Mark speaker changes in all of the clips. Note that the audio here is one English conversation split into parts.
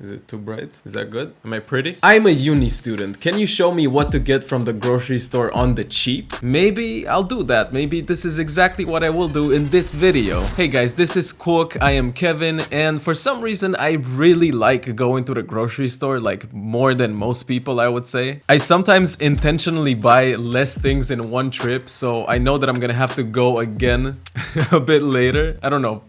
Speaker 1: Is it too bright? Is that good? Am I pretty? I'm a uni student. Can you show me what to get from the grocery store on the cheap? Maybe I'll do that. Maybe this is exactly what I will do in this video. Hey guys, this is KWOOWK. I am Kevin, and for some reason I really like going to the grocery store, like more than most people, I would say. I sometimes intentionally buy less things in one trip, so I know that I'm gonna have to go again a bit later. I don't know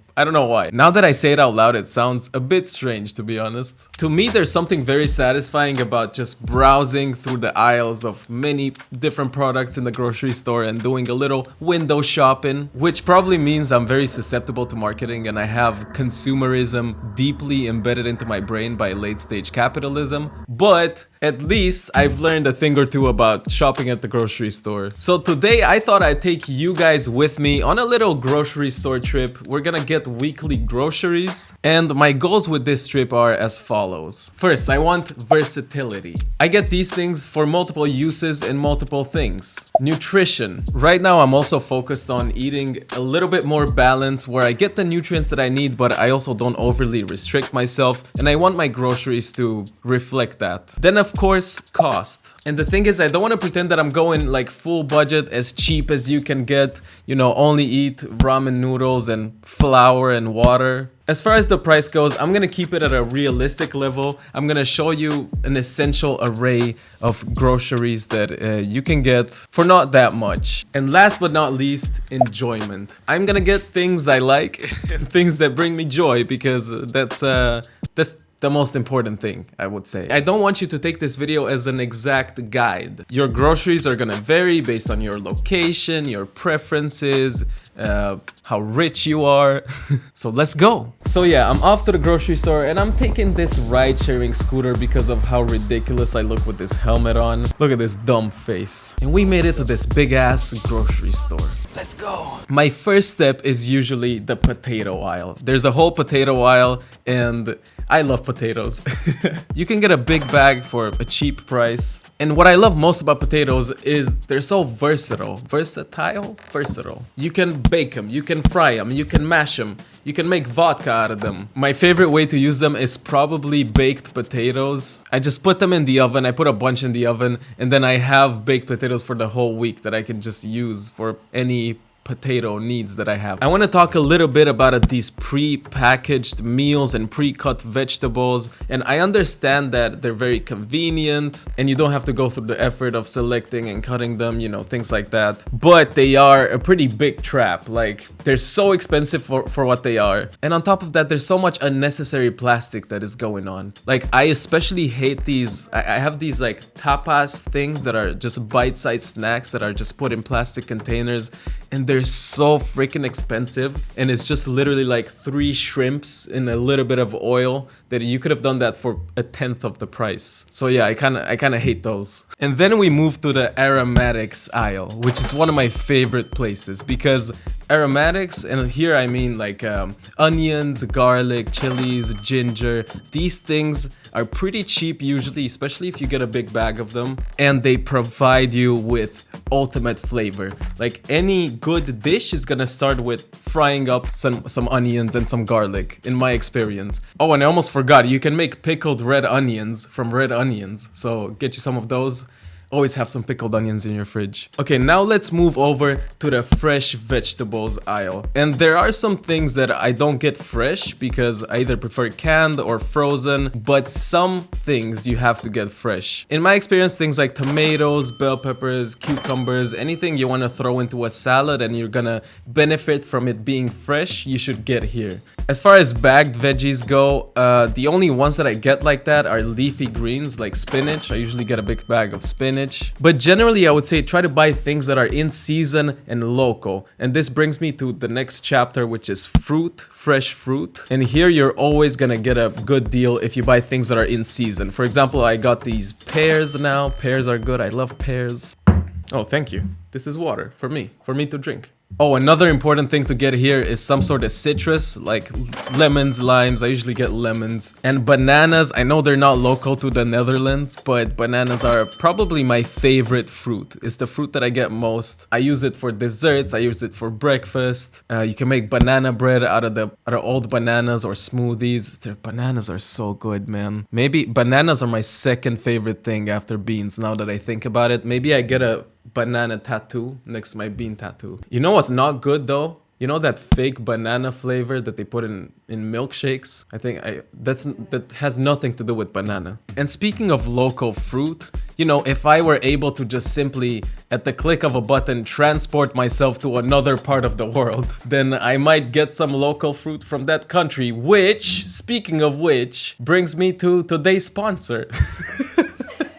Speaker 1: why. Now that I say it out loud, it sounds a bit strange, to be honest. To me, there's something very satisfying about just browsing through the aisles of many different products in the grocery store and doing a little window shopping, which probably means I'm very susceptible to marketing and I have consumerism deeply embedded into my brain by late stage capitalism. But at least I've learned a thing or two about shopping at the grocery store. So today I thought I'd take you guys with me on a little grocery store trip. We're gonna get weekly groceries, and my goals with this trip are as follows. First, I want versatility. I get these things for multiple uses and multiple things. Nutrition. Right now I'm also focused on eating a little bit more balance where I get the nutrients that I need, but I also don't overly restrict myself, and I want my groceries to reflect that. Then of course, cost. And the thing is, I don't want to pretend that I'm going like full budget, as cheap as you can get, you know, only eat ramen noodles and flour and water. As far as the price goes, I'm gonna keep it at a realistic level. I'm gonna show you an essential array of groceries that you can get for not that much. And last but not least, enjoyment. I'm gonna get things I like and things that bring me joy, because that's the most important thing, I would say. I don't want you to take this video as an exact guide. Your groceries are gonna vary based on your location, your preferences, how rich you are. So let's go. So yeah, I'm off to the grocery store and I'm taking this ride-sharing scooter because of how ridiculous I look with this helmet on. Look at this dumb face. And we made it to this big ass grocery store. Let's go. My first step is usually the potato aisle. There's a whole potato aisle and I love potatoes. You can get a big bag for a cheap price. And what I love most about potatoes is they're so versatile. Versatile. You can bake them, you can fry them, you can mash them, you can make vodka out of them. My favorite way to use them is probably baked potatoes. I just put them in the oven, I put a bunch in the oven, and then I have baked potatoes for the whole week that I can just use for any potato needs that I have. I want to talk a little bit about these pre-packaged meals and pre-cut vegetables, and I understand that they're very convenient and you don't have to go through the effort of selecting and cutting them, you know, things like that. But they are a pretty big trap. Like, they're so expensive for what they are. And on top of that, there's so much unnecessary plastic that is going on. Like, I especially hate these. I have these like tapas things that are just bite-sized snacks that are just put in plastic containers, and they're so freaking expensive, and it's just literally like 3 shrimps in a little bit of oil that you could have done that for 1/10 of the price. So yeah, I kind of hate those. And then we move to the aromatics aisle, which is one of my favorite places, because aromatics, and here I mean like onions, garlic, chilies, ginger, these things are pretty cheap usually, especially if you get a big bag of them, and they provide you with ultimate flavor. Like, any good dish is gonna start with frying up some onions and some garlic, in my experience. Oh, and I almost forgot, you can make pickled red onions from red onions, so get you some of those. Always have some pickled onions in your fridge. Okay, now let's move over to the fresh vegetables aisle. And there are some things that I don't get fresh because I either prefer canned or frozen, but some things you have to get fresh. In my experience, things like tomatoes, bell peppers, cucumbers, anything you want to throw into a salad and you're gonna benefit from it being fresh, you should get here. As far as bagged veggies go, the only ones that I get like that are leafy greens like spinach. I usually get a big bag of spinach. But generally, I would say try to buy things that are in season and local. And this brings me to the next chapter, which is fruit, fresh fruit. And here you're always gonna get a good deal if you buy things that are in season. For example, I got these pears now. Pears are good. I love pears. Oh, thank you. This is water for me to drink. Oh, another important thing to get here is some sort of citrus, like lemons, limes. I usually get lemons. And bananas. I know they're not local to the Netherlands, but bananas are probably my favorite fruit. It's the fruit that I get most. I use it for desserts. I use it for breakfast. You can make banana bread out of old bananas or smoothies. Their bananas are so good, man. Maybe bananas are my second favorite thing after beans, now that I think about it. Maybe I get a banana tattoo next to my bean tattoo. You know what's not good though? You know that fake banana flavor that they put in milkshakes? That has nothing to do with banana. And speaking of local fruit, you know, if I were able to just simply, at the click of a button, transport myself to another part of the world, then I might get some local fruit from that country, which, speaking of which, brings me to today's sponsor.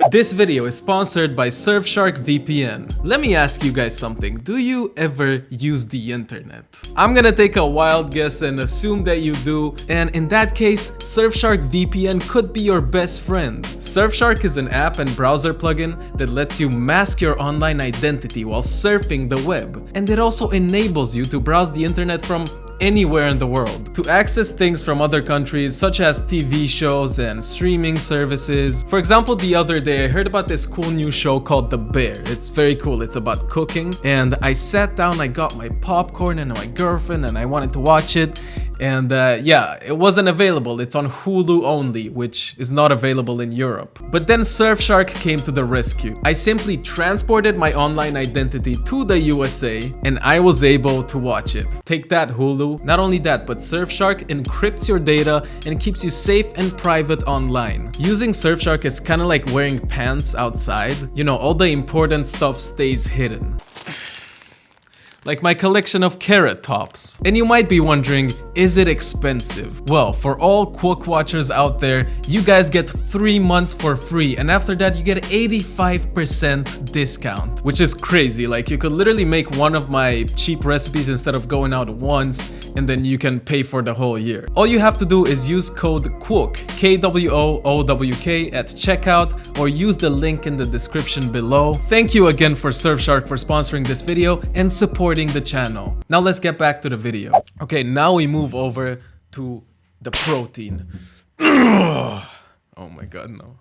Speaker 1: This video is sponsored by Surfshark VPN. Let me ask you guys something. Do you ever use the internet? I'm gonna take a wild guess and assume that you do. And in that case, Surfshark VPN could be your best friend. Surfshark is an app and browser plugin that lets you mask your online identity while surfing the web. And it also enables you to browse the internet from anywhere in the world to access things from other countries, such as TV shows and streaming services. For example, the other day I heard about this cool new show called The Bear. It's very cool. It's about cooking, and I sat down, I got my popcorn and my girlfriend, and I wanted to watch it. And yeah, it wasn't available. It's on Hulu only, which is not available in Europe. But then Surfshark came to the rescue. I simply transported my online identity to the USA and I was able to watch it. Take that, Hulu. Not only that, but Surfshark encrypts your data and keeps you safe and private online. Using Surfshark is kind of like wearing pants outside. You know, all the important stuff stays hidden. Like my collection of carrot tops. And you might be wondering, is it expensive? Well, for all KWOOWK watchers out there, you guys get 3 months for free, and after that you get 85% discount, which is crazy. Like, you could literally make one of my cheap recipes instead of going out once, and then you can pay for the whole year. All you have to do is use code KWOOWK, KWOOWK at checkout, or use the link in the description below. Thank you again for Surfshark for sponsoring this video and supporting the channel. Now let's get back to the video. Okay, now we move over to the protein. Oh my god, no.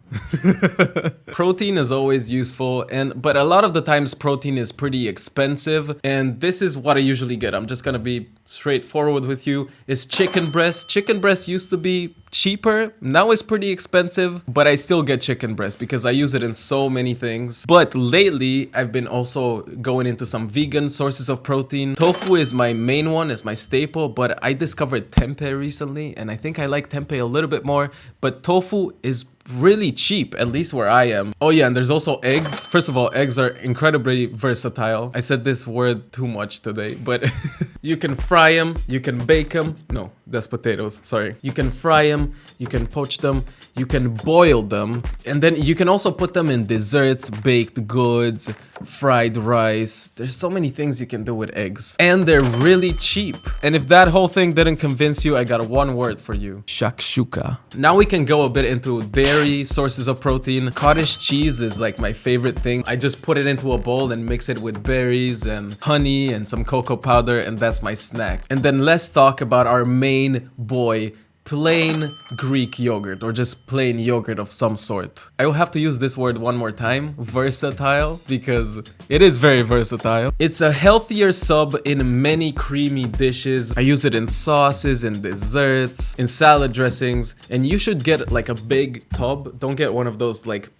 Speaker 1: Protein is always useful, but a lot of the times protein is pretty expensive, and this is what I usually get. I'm just gonna be straightforward with you. Is chicken breast. Chicken breast used to be cheaper, now it's pretty expensive, but I still get chicken breast because I use it in so many things. But lately, I've been also going into some vegan sources of protein. Tofu is my main one, it's my staple, but I discovered tempeh recently, and I think I like tempeh a little bit more, but tofu is really cheap, at least where I am. Oh yeah, and there's also eggs. First of all, eggs are incredibly versatile. I said this word too much today, but you can fry them, you can bake them. No, that's potatoes, sorry. You can fry them, you can poach them, you can boil them, and then you can also put them in desserts, baked goods, fried rice. There's so many things you can do with eggs. And they're really cheap. And if that whole thing didn't convince you, I got one word for you. Shakshuka. Now we can go a bit into dairy sources of protein. Cottage cheese is like my favorite thing. I just put it into a bowl and mix it with berries and honey and some cocoa powder, and that's my snack. And then let's talk about our main boy, plain Greek yogurt, or just plain yogurt of some sort. I will have to use this word one more time, versatile, because it is very versatile. It's a healthier sub in many creamy dishes. I use it in sauces, in desserts, in salad dressings, and you should get like a big tub. Don't get one of those like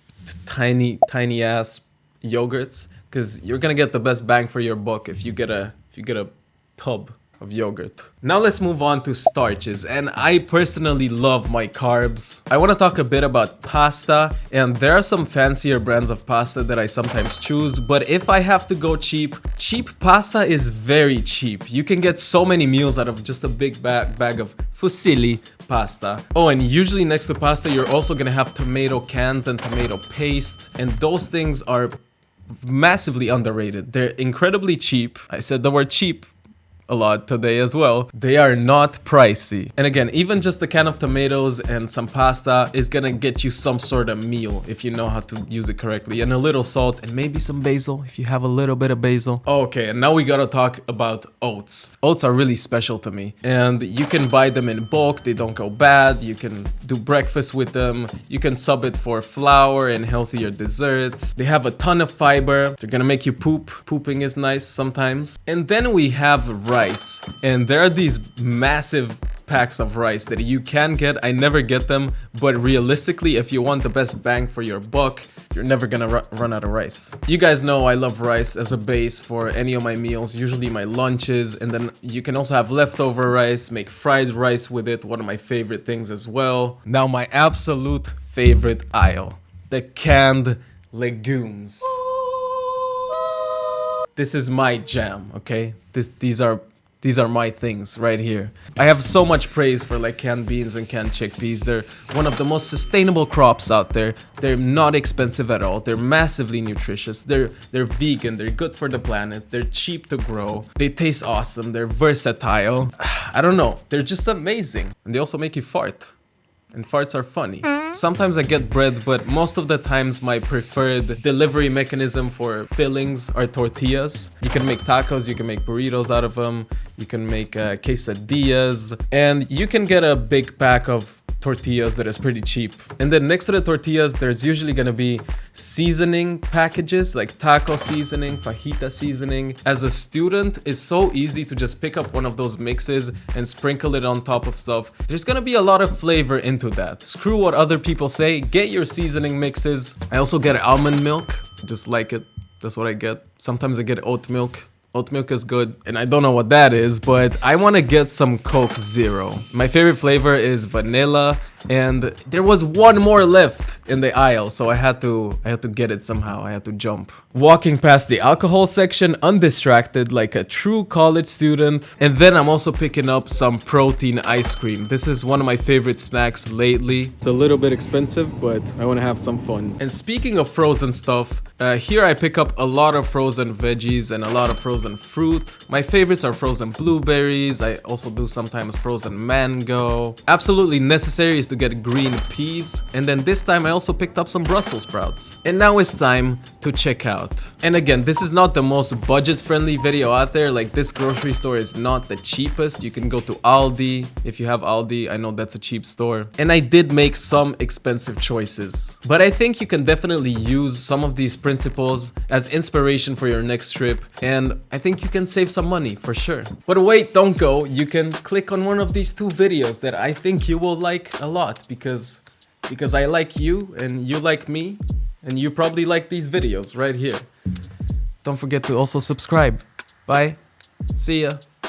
Speaker 1: tiny ass yogurts, because you're gonna get the best bang for your buck if you get a tub of yogurt. Now let's move on to starches, and I personally love my carbs. I want to talk a bit about pasta, and there are some fancier brands of pasta that I sometimes choose, but if I have to go cheap pasta is very cheap. You can get so many meals out of just a big bag of fusilli pasta. Oh, and usually next to pasta you're also gonna have tomato cans and tomato paste, and those things are massively underrated. They're incredibly cheap. I said the word cheap a lot today as well. They are not pricey. And again, even just a can of tomatoes and some pasta is gonna get you some sort of meal if you know how to use it correctly. And a little salt and maybe some basil if you have a little bit of basil. Okay, and now we gotta talk about oats. Oats are really special to me. And you can buy them in bulk, they don't go bad. You can do breakfast with them. You can sub it for flour and healthier desserts. They have a ton of fiber. They're gonna make you poop. Pooping is nice sometimes. And then we have rice. And there are these massive packs of rice that you can get. I never get them, but realistically, if you want the best bang for your buck, you're never gonna run out of rice. You guys know I love rice as a base for any of my meals, usually my lunches, and then you can also have leftover rice, make fried rice with it, one of my favorite things as well. Now my absolute favorite aisle, the canned legumes. This is my jam, okay? These are my things right here. I have so much praise for like canned beans and canned chickpeas. They're one of the most sustainable crops out there. They're not expensive at all. They're massively nutritious. They're vegan. They're good for the planet. They're cheap to grow. They taste awesome. They're versatile. I don't know. They're just amazing. And they also make you fart. And farts are funny. Sometimes I get bread, but most of the times my preferred delivery mechanism for fillings are tortillas. You can make tacos, you can make burritos out of them, you can make quesadillas, and you can get a big pack of tortillas that is pretty cheap. And then next to the tortillas, there's usually gonna be seasoning packages like taco seasoning, fajita seasoning. As a student, it's so easy to just pick up one of those mixes and sprinkle it on top of stuff. There's gonna be a lot of flavor into that. Screw what other people say, get your seasoning mixes. I also get almond milk, just like it. That's what I get. Sometimes I get oat milk. Oat milk is good, and I don't know what that is, but I want to get some Coke Zero. My favorite flavor is vanilla, and there was one more left in the aisle, so I had to get it somehow. I had to jump. Walking past the alcohol section, undistracted like a true college student. And then I'm also picking up some protein ice cream. This is one of my favorite snacks lately. It's a little bit expensive, but I want to have some fun. And speaking of frozen stuff, here I pick up a lot of frozen veggies and a lot of frozen fruit. My favorites are frozen blueberries. I also do sometimes frozen mango. Absolutely necessary is to get green peas. And then this time I also picked up some Brussels sprouts. And now it's time to check out. And again, this is not the most budget-friendly video out there. Like, this grocery store is not the cheapest. You can go to Aldi if you have Aldi. I know that's a cheap store. And I did make some expensive choices. But I think you can definitely use some of these principles as inspiration for your next trip. And I think you can save some money for sure. But wait, don't go. You can click on one of these two videos that I think you will like a lot because I like you and you like me. And you probably like these videos right here. Don't forget to also subscribe. Bye. See ya.